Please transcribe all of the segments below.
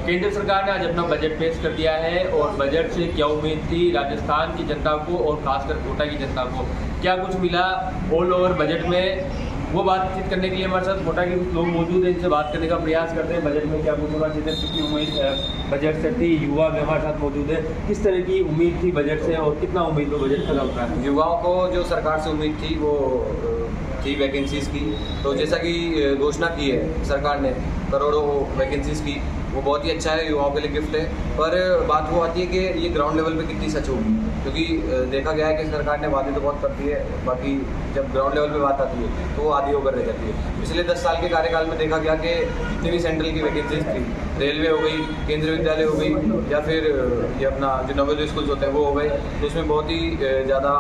केंद्र सरकार ने आज अपना बजट पेश कर दिया है और बजट से क्या उम्मीद थी राजस्थान की जनता को और खासकर कोटा की जनता को, क्या कुछ मिला ऑल ओवर बजट में, वो बातचीत करने के लिए हमारे साथ कोटा के लोग मौजूद हैं। इनसे बात करने का प्रयास करते हैं। बजट में क्या कुछ होना चाहिए, कितनी उम्मीद बजट से थी, युवा भी हमारे साथ मौजूद है, किस तरह की उम्मीद थी बजट से और कितना उम्मीद हो बजट खत्म होता है। युवाओं को जो सरकार से उम्मीद थी वो थी वैकेंसीज़ की, तो जैसा कि घोषणा की है सरकार ने करोड़ों वैकेंसीज़ की, वो बहुत ही अच्छा है, युवाओं के लिए गिफ्ट है। पर बात वो आती है कि ये ग्राउंड लेवल पे कितनी सच होगी, क्योंकि देखा गया है कि सरकार ने वादे तो बहुत करती है, बाकी जब ग्राउंड लेवल पे बात आती है तो वो आधी होकर रह जाती है। पिछले 10 साल के कार्यकाल में देखा गया कि जितनी भी सेंट्रल की वैकेंसीज थी, रेलवे हो गई, केंद्रीय विद्यालय हो गई, या फिर ये अपना जो नवोदय स्कूल्स होते हैं वो हो गए, तो उसमें बहुत ही ज़्यादा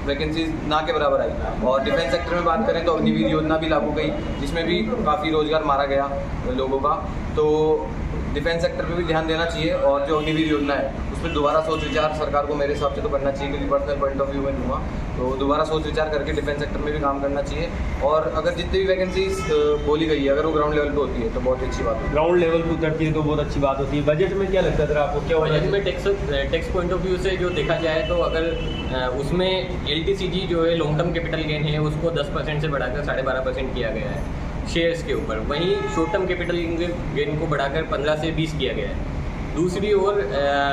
वैकेंसीज ना के बराबर आई। और डिफेंस सेक्टर में बात करें तो अग्निवीर योजना भी लागू गई, जिसमें भी काफ़ी रोजगार मारा गया लोगों का। तो डिफेंस सेक्टर पे भी ध्यान देना चाहिए, और जो अग्निवीर योजना है उस पर दोबारा सोच विचार सरकार को मेरे हिसाब से तो करना चाहिए, क्योंकि पर्सनल पॉइंट ऑफ व्यू में दूंगा तो दोबारा सोच विचार करके डिफेंस सेक्टर में भी काम करना चाहिए। और अगर जितनी भी वैकेंसीज बोली गई है अगर वो ग्राउंड लेवल पे होती है तो बहुत अच्छी बात है। ग्राउंड लेवल पे उतरती है तो बहुत अच्छी बात होती है। बजट में क्या लगता है सर आपको, क्या बजट में टैक्स पॉइंट ऑफ व्यू से जो देखा जाए तो अगर उसमें LTCG जो है लॉन्ग टर्म कैपिटल गेन है उसको 10% से बढ़ाकर 12.5% किया गया है शेयर्स के ऊपर। वहीं शॉर्ट टर्म कैपिटल गेन को बढ़ाकर 15 से 20 किया गया है। दूसरी ओर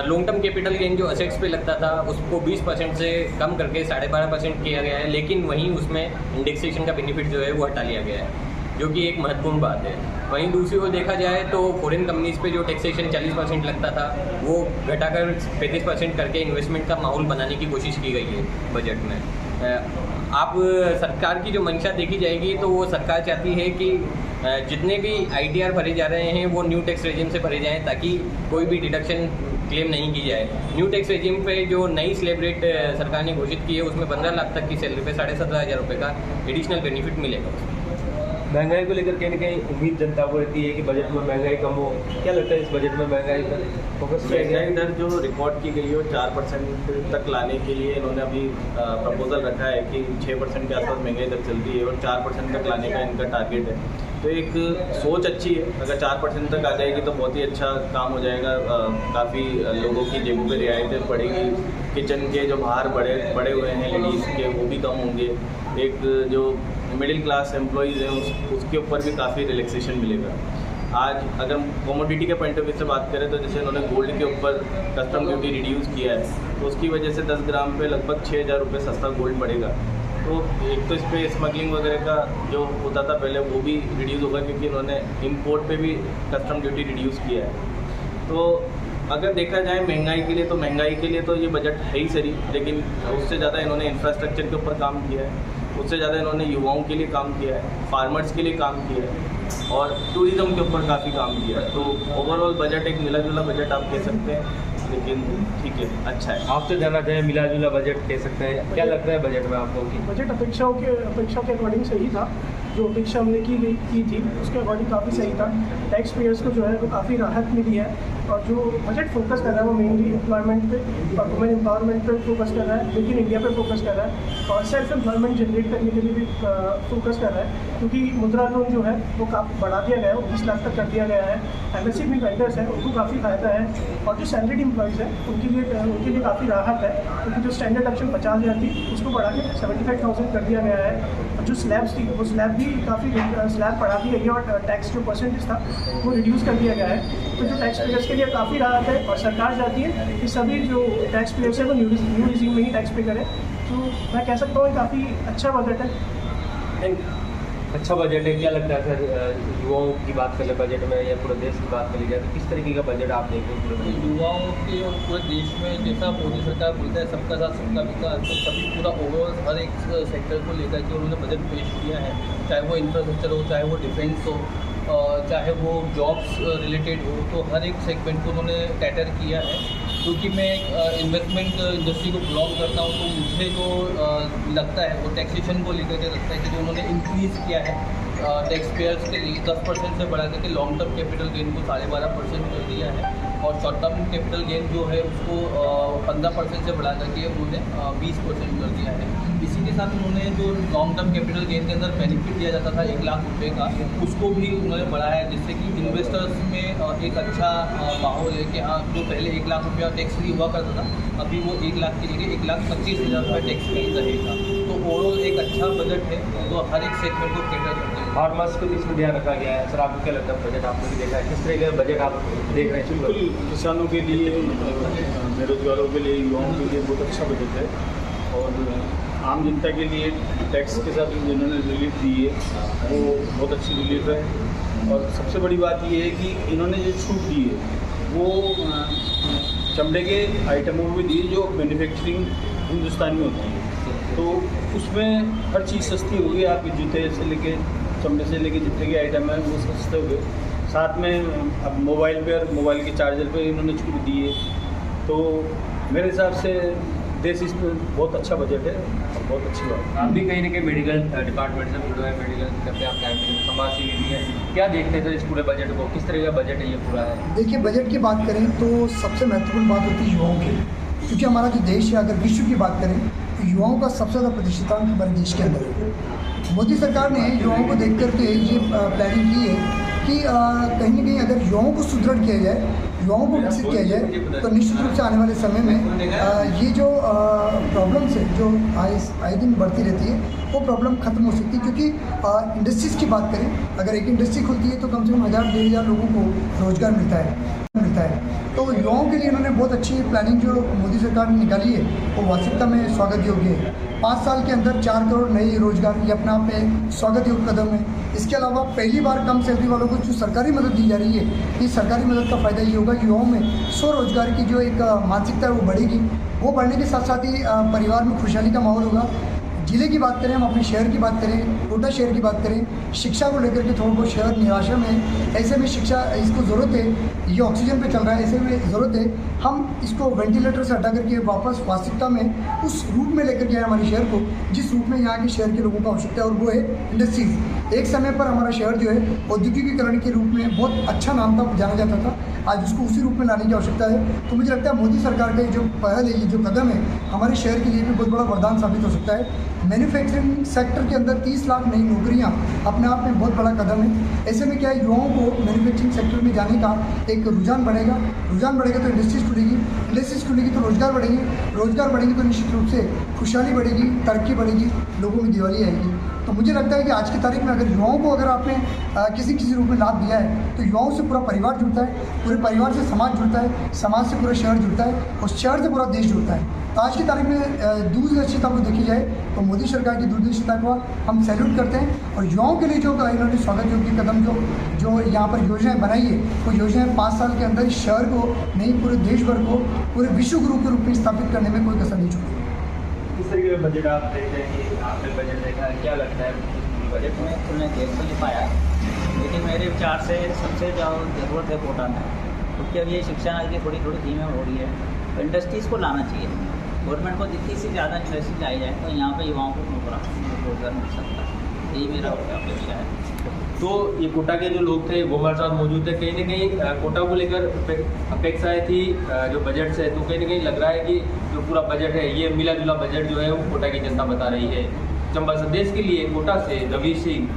लॉन्ग टर्म कैपिटल गेन जो असेट्स पे लगता था उसको 20% से कम करके 12.5% किया गया है, लेकिन वहीं उसमें इंडेक्सेशन का बेनिफिट जो है वो हटा लिया गया है, जो कि एक महत्वपूर्ण बात है। वहीं दूसरी ओर देखा जाए तो फॉरेन कंपनीज़ पे जो टैक्सेशन 40% लगता था वो घटाकर 35% करके इन्वेस्टमेंट का माहौल बनाने की कोशिश की गई है बजट में। आप सरकार की जो मंशा देखी जाएगी तो वो सरकार चाहती है कि जितने भी ITR भरे जा रहे हैं वो न्यू टैक्स रेजिम से भरे जाएं, ताकि कोई भी डिडक्शन क्लेम नहीं की जाए। न्यू टैक्स रेजिम पे जो नई स्लैब रेट सरकार ने घोषित की है उसमें 15 लाख तक की सैलरी पे 17,500 रुपये का एडिशनल बेनिफिट मिलेगा। महंगाई को लेकर कहीं ना कहीं उम्मीद जनता को रहती है कि बजट में महंगाई कम हो, क्या लगता है इस बजट में महंगाई पर फोकस किया गया है? महंगाई दर जो रिकॉर्ड की गई है 4% तक लाने के लिए इन्होंने अभी प्रपोजल रखा है कि 6% के आसपास महंगाई दर चल रही है और 4% तक लाने का इनका टारगेट है। तो एक सोच अच्छी है, अगर 4% तक आ जाएगी तो बहुत ही अच्छा काम हो जाएगा। काफ़ी लोगों की जेबों पे रियायतें पड़ेगी, किचन के जो बाहर बड़े हुए हैं लेडीज़ के वो भी कम होंगे। एक जो मिडिल क्लास एम्प्लॉयज़ हैं उसके ऊपर भी काफ़ी रिलैक्सेशन मिलेगा। आज अगर कमोडिटी के पॉइंट ऑफ व्यू से बात करें तो जैसे इन्होंने गोल्ड के ऊपर कस्टम ड्यूटी रिड्यूस किया है, तो उसकी वजह से 10 ग्राम पे लगभग 6,000 रुपये सस्ता गोल्ड पड़ेगा। तो एक तो इस पर स्मगलिंग वगैरह का जो होता था पहले वो भी रिड्यूस होगा, क्योंकि इन्होंने इंपोर्ट पे भी कस्टम ड्यूटी रिड्यूस किया है। तो अगर देखा जाए महंगाई के लिए तो महंगाई के लिए तो ये बजट है ही सही, लेकिन उससे ज़्यादा इन्होंने इंफ्रास्ट्रक्चर के ऊपर काम किया है, उससे ज़्यादा इन्होंने युवाओं के लिए काम किया है, फार्मर्स के लिए काम किया है और टूरिज़्म के ऊपर काफ़ी काम किया है। तो ओवरऑल बजट एक मिला जुला बजट आप कह सकते हैं, लेकिन ठीक है, अच्छा है। आपसे जानना चाहें मिला जुला बजट कह सकते हैं, क्या लगता है बजट में आपको कि बजट अपेक्षा के अकॉर्डिंग सही था। जो अपेक्षा हमने की थी उसके अकॉर्डिंग काफ़ी सही था। टैक्स पेयर्स को जो है वो काफ़ी राहत मिली है, और जो बजट फोकस कर रहा है वो मेनली एम्प्लॉयमेंट पे और वुमेन एम्पावरमेंट पे फोकस कर रहा है, मेक इन इंडिया पे फोकस कर रहा है और सेल्फ एम्प्लॉयमेंट जनरेट करने के लिए भी फोकस कर रहा है, क्योंकि मुद्रा लोन जो है वो काफ़ी बढ़ा दिया गया है, 20 लाख तक कर दिया गया है। MSME वेंडर्स हैं उनको काफ़ी फायदा है, और जो सैलरीड एम्प्लॉयज़ हैं उनके लिए काफ़ी राहत है, क्योंकि जो स्टैंडर्ड डिडक्शन 50,000 थी उसको बढ़ा के 75,000 कर दिया गया है। और जो स्लैब्स थी वो स्लैब भी काफ़ी स्लैब बढ़ा दी गई है, और टैक्स जो परसेंटेज था वो रिड्यूस कर दिया गया है। तो जो टैक्स पेयर्स के लिए काफ़ी राहत है, और सरकार चाहती है कि सभी जो टैक्स पेयर्स है वो न्यू रिजीम में ही टैक्स पे करें। तो मैं कह सकता हूँ काफ़ी अच्छा बजट है। अच्छा बजट है। क्या लगता है सर, युवाओं की बात कर ले बजट में या पूरे देश की बात करी जाए तो किस तरीके का बजट आप देखते हैं पूरे देश में? युवाओं के और पूरे देश में जैसा मोदी सरकार बोलता है सबका साथ सबका विकास, तो सभी पूरा ओवरऑल हर एक सेक्टर को लेकर के उन्होंने बजट पेश किया है, चाहे वो इंफ्रास्ट्रक्चर हो, चाहे वो डिफेंस हो, चाहे वो जॉब्स रिलेटेड हो, तो हर एक सेगमेंट को उन्होंने कैटर किया है। क्योंकि मैं इन्वेस्टमेंट इंडस्ट्री को बिलोंग करता हूँ, तो मुझे जो लगता है वो टैक्सेशन को लेकर के लगता है कि जो उन्होंने इंक्रीज़ किया है टैक्स पेयर्स के लिए 10% से बढ़ा करके लॉन्ग टर्म कैपिटल गेन को 12.5% कर दिया है और शॉर्ट टर्म कैपिटल गेन जो है उसको 15% से बढ़ा करके उन्होंने 20% कर दिया है। इसी के साथ उन्होंने जो लॉन्ग टर्म कैपिटल गेन के अंदर बेनिफिट दिया जाता था 1 लाख रुपये का, उसको भी उन्होंने बढ़ाया है, जिससे कि इन्वेस्टर्स में एक अच्छा माहौल है कि हाँ जो पहले 1 लाख रुपया टैक्स फ्री हुआ करता था अभी वो 1 लाख की जगह 1,25,000 रुपये टैक्स फ्री रहेगा। तो ओवरऑल एक अच्छा बजट है जो हर एक सेगमेंट को कैटर करते हैं। फार्मर्स को इसमें ध्यान रखा गया है। सर आपको क्या लगता है बजट आपने भी देखा है, किस तरह का बजट आप देख रहे हैं? बिल्कुल, किसानों के लिए, बेरोजगारों के लिए, युवाओं के लिए बहुत अच्छा बजट है और आम जनता के लिए टैक्स के साथ जिन्होंने रिलीफ दी है वो बहुत अच्छी रिलीफ है। और सबसे बड़ी बात ये है कि इन्होंने जो छूट दी है वो चमड़े के आइटमों में दी है जो मैन्युफैक्चरिंग हिंदुस्तान में होती है, तो उसमें हर चीज़ सस्ती हो गई। आपके जूते से लेके चमड़े से लेके जितने के आइटम हैं वो सस्ते हो गए। साथ में अब मोबाइल पर, मोबाइल के चार्जर पे इन्होंने छूट दी है। तो मेरे हिसाब से देश इसमें बहुत अच्छा बजट है और बहुत अच्छी बात है। आप भी कहीं ना कहीं मेडिकल डिपार्टमेंट से जुड़े हैं, मेडिकल करते आप कैंटीन समाज सेवी भी है, क्या देखते हैं सर इस पूरे बजट को, किस तरह का बजट है ये पूरा है? देखिए, बजट की बात करें तो सबसे महत्वपूर्ण बात होती है युवाओं की, क्योंकि हमारा जो देश है, अगर विश्व की बात करें तो युवाओं का सबसे ज़्यादा प्रतिशतांक हमारे देश के अंदर है। मोदी सरकार ने युवाओं को देख करके ये प्लानिंग की है कि कहीं ना कहीं अगर युवाओं को सुदृढ़ किया जाए, युवाओं को विकसित किया जाए, तो निश्चित रूप से आने वाले समय में ये जो प्रॉब्लम्स है जो आए दिन बढ़ती रहती है वो प्रॉब्लम खत्म हो सकती है। क्योंकि इंडस्ट्रीज़ की बात करें, अगर एक इंडस्ट्री खुलती है तो कम से कम 1,000-1,500 लोगों को रोज़गार मिलता है। तो युवाओं के लिए इन्होंने बहुत अच्छी प्लानिंग जो मोदी सरकार ने निकाली है वो वास्तविकता में स्वागत योग्य है। 5 साल के अंदर 4 करोड़ नए रोजगार, ये अपने आप में स्वागत योग्य कदम है। इसके अलावा पहली बार कम सैलरी वालों को जो सरकारी मदद दी जा रही है, इस सरकारी मदद का फ़ायदा ये होगा कि युवाओं में स्वरोजगार की जो एक मानसिकता है वो बढ़ेगी। वो बढ़ने के साथ साथ ही परिवार में खुशहाली का माहौल होगा। जिले की बात करें, हम अपने शहर की बात करें, कोटा शहर की बात करें, शिक्षा को लेकर के थोड़ा बहुत शहर निराशा में है। ऐसे में शिक्षा, इसको ज़रूरत है, ये ऑक्सीजन पे चल रहा है, ऐसे में ज़रूरत है हम इसको वेंटिलेटर से हटा करके वापस वास्तविकता में उस रूप में लेकर के आए हमारे शहर को, जिस रूप में यहाँ के शहर के लोगों को आवश्यकता है, और वो है इंडस्ट्रीज। एक समय पर हमारा शहर जो है औद्योगिकीकरण के रूप में बहुत अच्छा नाम था, जाना जाता था, आज उसको उसी रूप में लाने की आवश्यकता है। तो मुझे लगता है मोदी सरकार का ये जो पहल है, ये जो कदम है, हमारे शहर के लिए भी बहुत बड़ा वरदान साबित हो सकता है। मैन्युफैक्चरिंग सेक्टर के अंदर 30 लाख नई नौकरियां अपने आप में बहुत बड़ा कदम है। ऐसे में क्या है, युवाओं को मैन्युफैक्चरिंग सेक्टर में जाने का एक रुझान बढ़ेगा तो इंडस्ट्रीज खुलेगी तो रोजगार बढ़ेंगे तो निश्चित रूप से खुशहाली बढ़ेगी, तरक्की बढ़ेगी, लोगों में दिवाली आएगी। तो मुझे लगता है कि आज की तारीख में अगर युवाओं को अगर आपने किसी रूप में लाभ दिया है तो युवाओं से पूरा परिवार जुड़ता है, पूरे परिवार से समाज जुड़ता है, समाज से पूरा शहर जुड़ता है और शहर से पूरा देश जुड़ता है। तो आज की तारीख में दूरदर्शिता को देखी जाए तो मोदी सरकार की दूरदर्शिता को हम सैल्यूट करते हैं। और युवाओं के लिए जो इन्होंने स्वागत योग्य कदम जो यहाँ पर योजनाएं बनाई है, वो योजनाएं 5 साल के अंदर इस शहर को नहीं, पूरे देश भर को पूरे विश्व गुरु के रूप में स्थापित करने में कोई कसर नहीं छूटी। किस तरीके का बजट आप देखते हैं कि आपने बजट देखा है, क्या लगता है बजट में? तो मैं देख तो नहीं पाया, लेकिन मेरे विचार से सबसे जो ज़रूरत है कोटा में, क्योंकि अब ये शिक्षा की थोड़ी धीमी हो रही है, तो इंडस्ट्रीज़ को लाना चाहिए। गवर्नमेंट को जितनी से ज़्यादा इंडस्ट्री लाई जाए तो यहाँ पे युवाओं को रोजगार मिल सकता है। यही मेरा अपेक्षा है। तो ये कोटा के जो लोग थे वो हमारे साथ मौजूद थे, कहीं ना कहीं कोटा को लेकर अपेक्षाएं थी जो बजट से, तो कहीं ना कहीं लग रहा है कि जो पूरा बजट है ये मिला जुला बजट जो है वो कोटा की जनता बता रही है। चंबा संदेश के लिए कोटा से रवि सिंह।